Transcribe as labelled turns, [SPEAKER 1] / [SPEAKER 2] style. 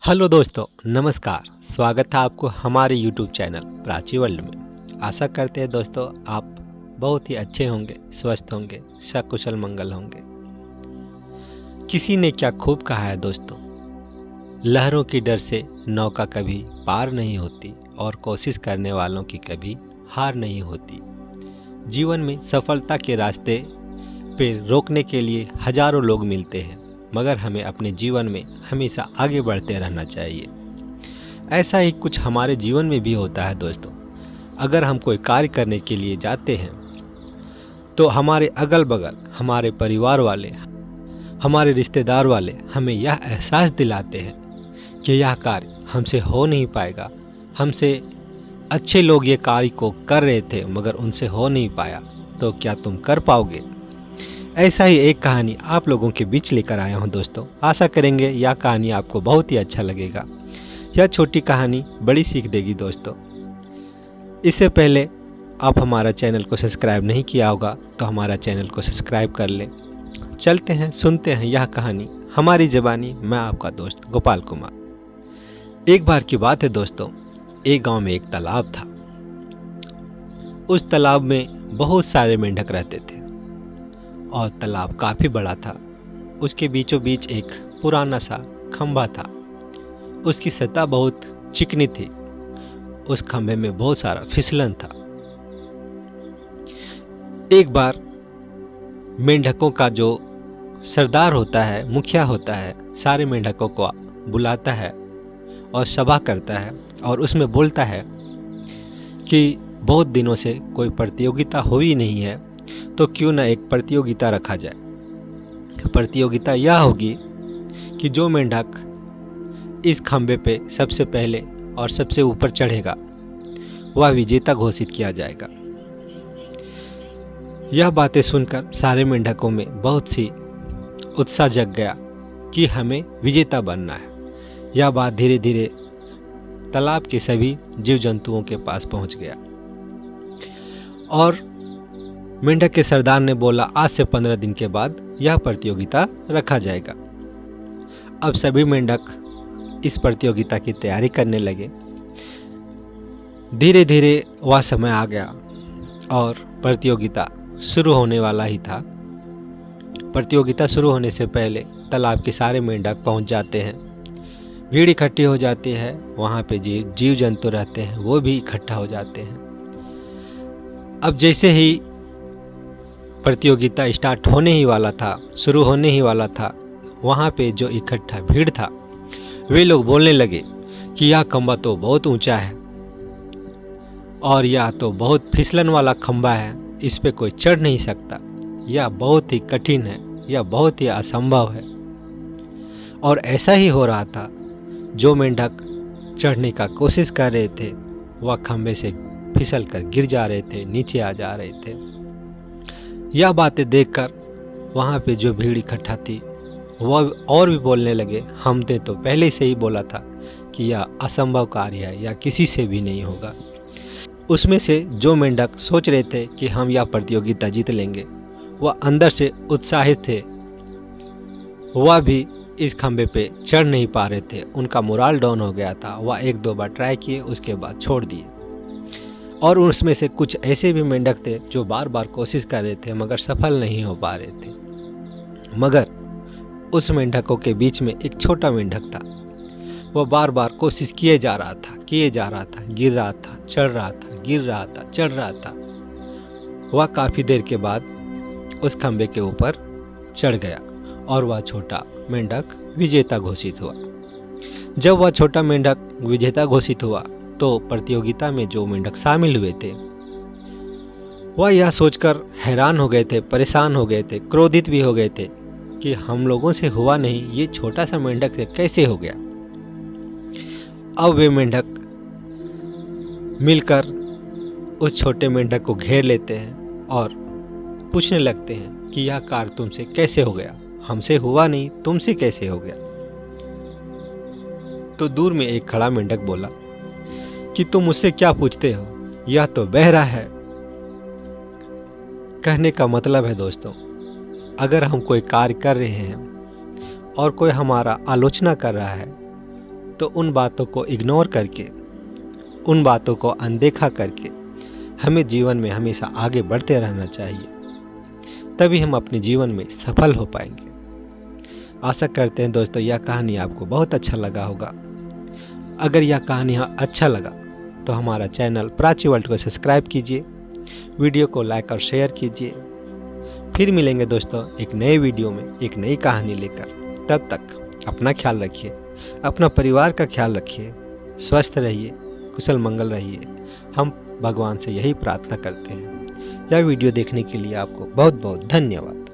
[SPEAKER 1] Hello दोस्तों, नमस्कार। स्वागत है आपको हमारे YouTube चैनल प्राची वर्ल्ड में। आशा करते हैं दोस्तों आप बहुत ही अच्छे होंगे, स्वस्थ होंगे, सकुशल मंगल होंगे। किसी ने क्या खूब कहा है दोस्तों, लहरों की डर से नौका कभी पार नहीं होती और कोशिश करने वालों की कभी हार नहीं होती। जीवन में सफलता के रास्ते पे रोकने के लिए हजारों लोग मिलते हैं, मगर हमें अपने जीवन में हमेशा आगे बढ़ते रहना चाहिए। ऐसा ही कुछ हमारे जीवन में भी होता है दोस्तों। अगर हम कोई कार्य करने के लिए जाते हैं तो हमारे अगल बगल, हमारे परिवार वाले, हमारे रिश्तेदार वाले हमें यह एहसास दिलाते हैं कि यह कार्य हमसे हो नहीं पाएगा। हमसे अच्छे लोग ये कार्य को कर रहे थे मगर उनसे हो नहीं पाया, तो क्या तुम कर पाओगे? ऐसा ही एक कहानी आप लोगों के बीच लेकर आया हूं दोस्तों। आशा करेंगे यह कहानी आपको बहुत ही अच्छा लगेगा। यह छोटी कहानी बड़ी सीख देगी दोस्तों। इससे पहले आप हमारा चैनल को सब्सक्राइब नहीं किया होगा तो हमारा चैनल को सब्सक्राइब कर लें। चलते हैं, सुनते हैं यह कहानी हमारी ज़बानी। मैं आपका दोस्त गोपाल कुमार। एक बार की बात है दोस्तों, एक गांव में एक तालाब था। उस तालाब में बहुत सारे मेंढक रहते थे और तालाब काफ़ी बड़ा था। उसके बीचों बीच एक पुराना सा खंभा था। उसकी सतह बहुत चिकनी थी। उस खंभे में बहुत सारा फिसलन था। एक बार मेंढकों का जो सरदार होता है, मुखिया होता है, सारे मेंढकों को बुलाता है और सभा करता है और उसमें बोलता है कि बहुत दिनों से कोई प्रतियोगिता हुई नहीं है, तो क्यों ना एक प्रतियोगिता रखा जाए। प्रतियोगिता यह होगी कि जो मेंढक इस खंभे पे सबसे पहले और सबसे ऊपर चढ़ेगा वह विजेता घोषित किया जाएगा। यह बातें सुनकर सारे मेंढकों में बहुत सी उत्साह जग गया कि हमें विजेता बनना है। यह बात धीरे धीरे तालाब के सभी जीव जंतुओं के पास पहुंच गया और मेंढक के सरदार ने बोला, आज से 15 दिन के बाद यह प्रतियोगिता रखा जाएगा। अब सभी मेंढक इस प्रतियोगिता की तैयारी करने लगे। धीरे धीरे वह समय आ गया और प्रतियोगिता शुरू होने वाला ही था। प्रतियोगिता शुरू होने से पहले तालाब के सारे मेंढक पहुंच जाते हैं। भीड़ इकट्ठी हो जाती है। वहाँ पे जीव जंतु रहते हैं वो भी इकट्ठा हो जाते हैं। अब जैसे ही प्रतियोगिता स्टार्ट होने ही वाला था, शुरू होने ही वाला था, वहाँ पे जो इकट्ठा भीड़ था वे लोग बोलने लगे कि यह खंभा तो बहुत ऊंचा है और यह तो बहुत फिसलन वाला खंभा है, इस पे कोई चढ़ नहीं सकता, यह बहुत ही कठिन है, यह बहुत ही असंभव है। और ऐसा ही हो रहा था। जो मेंढक चढ़ने का कोशिश कर रहे थे वह खंभे से फिसल कर गिर जा रहे थे, नीचे आ जा रहे थे। यह बातें देखकर वहाँ पे जो भीड़ इकट्ठा थी वह और भी बोलने लगे, हमने तो पहले से ही बोला था कि यह असंभव कार्य है, यह किसी से भी नहीं होगा। उसमें से जो मेंढक सोच रहे थे कि हम यह प्रतियोगिता जीत लेंगे, वह अंदर से उत्साहित थे। वह भी इस खंभे पे चढ़ नहीं पा रहे थे। उनका मोराल डाउन हो गया था। वह 1-2 बार ट्राई किए, उसके बाद छोड़ दिए। और उसमें से कुछ ऐसे भी मेंढक थे जो बार बार कोशिश कर रहे थे मगर सफल नहीं हो पा रहे थे। मगर उस मेंढकों के बीच में एक छोटा मेंढक था। वह बार बार कोशिश किए जा रहा था, गिर रहा था, चढ़ रहा था, गिर रहा था, चढ़ रहा था। वह काफ़ी देर के बाद उस खंभे के ऊपर चढ़ गया और वह छोटा मेंढक विजेता घोषित हुआ। जब वह छोटा मेंढक विजेता घोषित हुआ तो प्रतियोगिता में जो मेंढक शामिल हुए थे वह यह सोचकर हैरान हो गए थे, परेशान हो गए थे, क्रोधित भी हो गए थे कि हम लोगों से हुआ नहीं, ये छोटा सा मेंढक से कैसे हो गया। अब वे मेंढक मिलकर उस छोटे मेंढक को घेर लेते हैं और पूछने लगते हैं कि यह कार्य तुमसे कैसे हो गया, हमसे हुआ नहीं, तुमसे कैसे हो गया। तो दूर में एक खड़ा मेंढक बोला कि तुम मुझसे क्या पूछते हो, यह तो बहरा है। कहने का मतलब है दोस्तों, अगर हम कोई कार्य कर रहे हैं और कोई हमारा आलोचना कर रहा है तो उन बातों को इग्नोर करके, उन बातों को अनदेखा करके हमें जीवन में हमेशा आगे बढ़ते रहना चाहिए। तभी हम अपने जीवन में सफल हो पाएंगे। आशा करते हैं दोस्तों यह कहानी आपको बहुत अच्छा लगा होगा। अगर यह कहानी अच्छा लगा तो हमारा चैनल प्राची वर्ल्ड को सब्सक्राइब कीजिए, वीडियो को लाइक और शेयर कीजिए। फिर मिलेंगे दोस्तों एक नए वीडियो में एक नई कहानी लेकर। तब तक अपना ख्याल रखिए, अपना परिवार का ख्याल रखिए, स्वस्थ रहिए, कुशल मंगल रहिए। हम भगवान से यही प्रार्थना करते हैं। यह वीडियो देखने के लिए आपको बहुत बहुत धन्यवाद।